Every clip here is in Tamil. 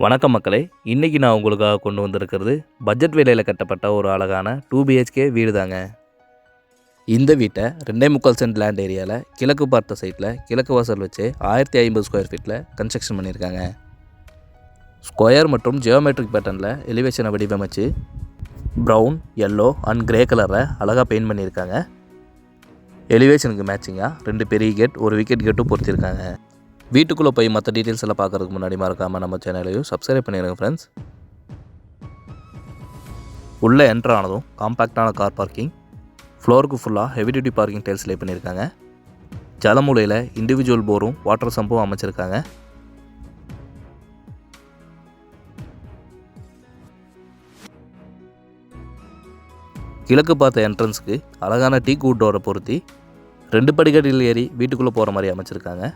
வணக்கம் மக்களே, இன்றைக்கி நான் உங்களுக்காக கொண்டு வந்திருக்கிறது பட்ஜெட் விலையில் கட்டப்பட்ட ஒரு அழகான 2BHK வீடு தாங்க. இந்த வீட்டை 2.25 சென்ட் லேண்ட் ஏரியாவில் கிழக்கு பார்த்த சைட்டில் கிழக்கு வாசல் வச்சு 1050 ஸ்கொயர் ஃபீட்டில் கன்ஸ்ட்ரக்ஷன் பண்ணியிருக்காங்க. ஸ்கொயர் மற்றும் ஜியோமெட்ரிக் பேட்டர்னில் எலிவேஷனை வடிவமைச்சு ப்ரௌன், எல்லோ அண்ட் கிரே கலரில் அழகாக பெயிண்ட் பண்ணியிருக்காங்க. எலிவேஷனுக்கு மேட்சிங்காக 2 பெரிய கேட், ஒரு விக்கெட் கேட்டும் பொறுத்திருக்காங்க. வீட்டுக்குள்ளே போய் மற்ற டீட்டெயில்ஸ் எல்லாம் பார்க்குறதுக்கு முன்னாடி மறக்காமல் நம்ம சேனலையும் சப்ஸ்கிரைப் பண்ணிடுங்க ஃப்ரெண்ட்ஸ். உள்ளே என்ட்ரு ஆனதும் காம்பேக்டான கார் பார்க்கிங், ஃப்ளோருக்கு ஃபுல்லாக ஹெவி டியூட்டி பார்க்கிங் டைல்ஸ் லே பண்ணியிருக்காங்க. ஜலமூலையில் இண்டிவிஜுவல் போரும் வாட்டர் சம்பும் அமைச்சிருக்காங்க. கிழக்கு பார்த்த என்ட்ரன்ஸுக்கு அழகான டீ கூட் டோரை பொருத்தி 2 படிக்கட்டில் ஏறி வீட்டுக்குள்ளே போகிற மாதிரி அமைச்சிருக்காங்க.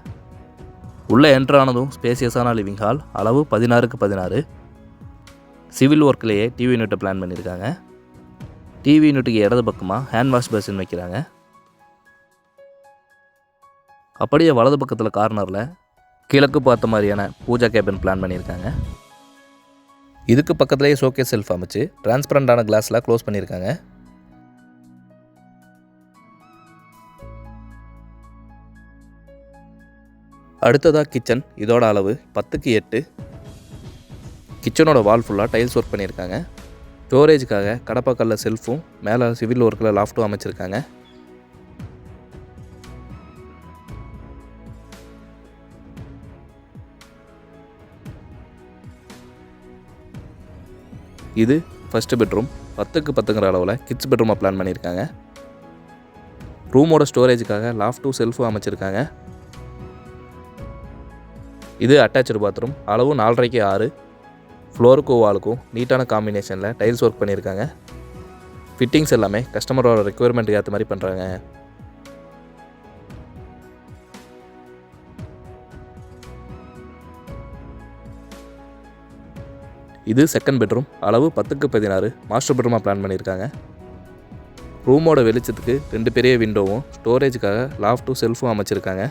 உள்ளே என்ட்ரு ஆனதும் ஸ்பேசியஸான லிவிங் ஹால், அளவு 16x16. சிவில் ஒர்க்லேயே டிவி யூனிட்டை பிளான் பண்ணியிருக்காங்க. டிவி யூனிட்டுக்கு இடது பக்கமாக ஹேண்ட் வாஷ் பேசின் வைக்கிறாங்க. அப்படியே வலது பக்கத்தில் கார்னரில் கிழக்கு பார்த்த மாதிரியான பூஜா கேபின் பிளான் பண்ணியிருக்காங்க. இதுக்கு பக்கத்துலேயே ஷோகேஸ் செல்ஃப் அமைச்சு டிரான்ஸ்பரண்டான கிளாஸில் க்ளோஸ் பண்ணியிருக்காங்க. அடுத்ததாக கிச்சன், இதோட அளவு 10x8. கிச்சனோட வால் ஃபுல்லாக டைல்ஸ் ஒர்க் பண்ணியிருக்காங்க. ஸ்டோரேஜுக்காக கடப்பாக்கல்ல செல்ஃபும் மேலே சிவில் ஒர்க்கில் லாஃப்ட்டும் அமைச்சிருக்காங்க. இது ஃபஸ்ட்டு பெட்ரூம். 10x10ங்கிற அளவில் கிட்ஸ் பெட்ரூமாக பிளான் பண்ணியிருக்காங்க. ரூமோட ஸ்டோரேஜுக்காக லாஃப்ட்டும் செல்ஃபும் அமைச்சிருக்காங்க. இது அட்டாச்சு பாத்ரூம், அளவு 4.5x6. ஃப்ளோருக்கும் வாலுக்கும் நீட்டான காம்பினேஷனில் டைல்ஸ் ஒர்க் பண்ணியிருக்காங்க. ஃபிட்டிங்ஸ் எல்லாமே கஸ்டமரோட ரெக்குயர்மெண்ட்டுக்கு ஏற்ற மாதிரி பண்ணுறாங்க. இது செகண்ட் பெட்ரூம், அளவு 10x16. மாஸ்டர் பெட்ரூமாக பிளான் பண்ணியிருக்காங்க. ரூமோட வெளிச்சத்துக்கு 2 பெரிய விண்டோவும் ஸ்டோரேஜுக்காக லாஃப்ட்டும் செல்ஃபும் அமைச்சிருக்காங்க.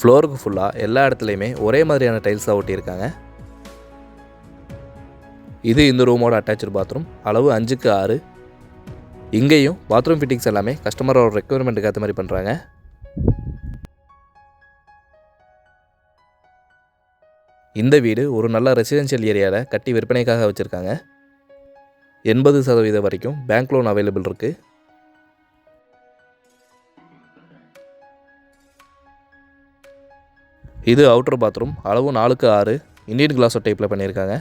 ஃப்ளோருக்கு ஃபுல்லாக எல்லா இடத்துலையுமே ஒரே மாதிரியான டைல்ஸாக ஒட்டியிருக்காங்க. இது இந்த ரூமோட அட்டாச்சு பாத்ரூம், அளவு 5x6. இங்கேயும் பாத்ரூம் ஃபிட்டிங்ஸ் எல்லாமே கஸ்டமரோட ரெக்குயர்மெண்ட்டுக்கு ஏற்ற மாதிரி பண்ணுறாங்க. இந்த வீடு ஒரு நல்ல ரெசிடென்ஷியல் ஏரியாவில் கட்டி விற்பனைக்காக வச்சுருக்காங்க. 80% வரைக்கும் பேங்க் லோன் அவைலபிள் இருக்குது. இது அவுட்டர் பாத்ரூம், அளவு 4x6. இண்டியன் கிளாஸ் டைப்பில் பண்ணியிருக்காங்க.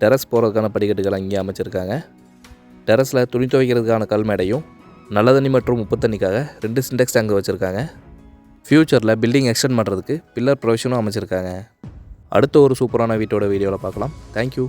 டெரஸ் போகிறதுக்கான படிக்கட்டுகள் அங்கேயே அமைச்சிருக்காங்க. டெரஸில் துணி துவைக்கிறதுக்கான கல் மேடையும் நல்ல தண்ணி மற்றும் உப்பு தண்ணிக்காக 2 சின்டெக்ஸ் டேங்க் வச்சுருக்காங்க. ஃப்யூச்சரில் பில்டிங் எக்ஸ்டெண்ட் பண்ணுறதுக்கு பில்லர் ப்ரொவிஷனும் அமைச்சிருக்காங்க. அடுத்த ஒரு சூப்பரான வீட்டோட வீடியோவில் பார்க்கலாம். தேங்க்யூ.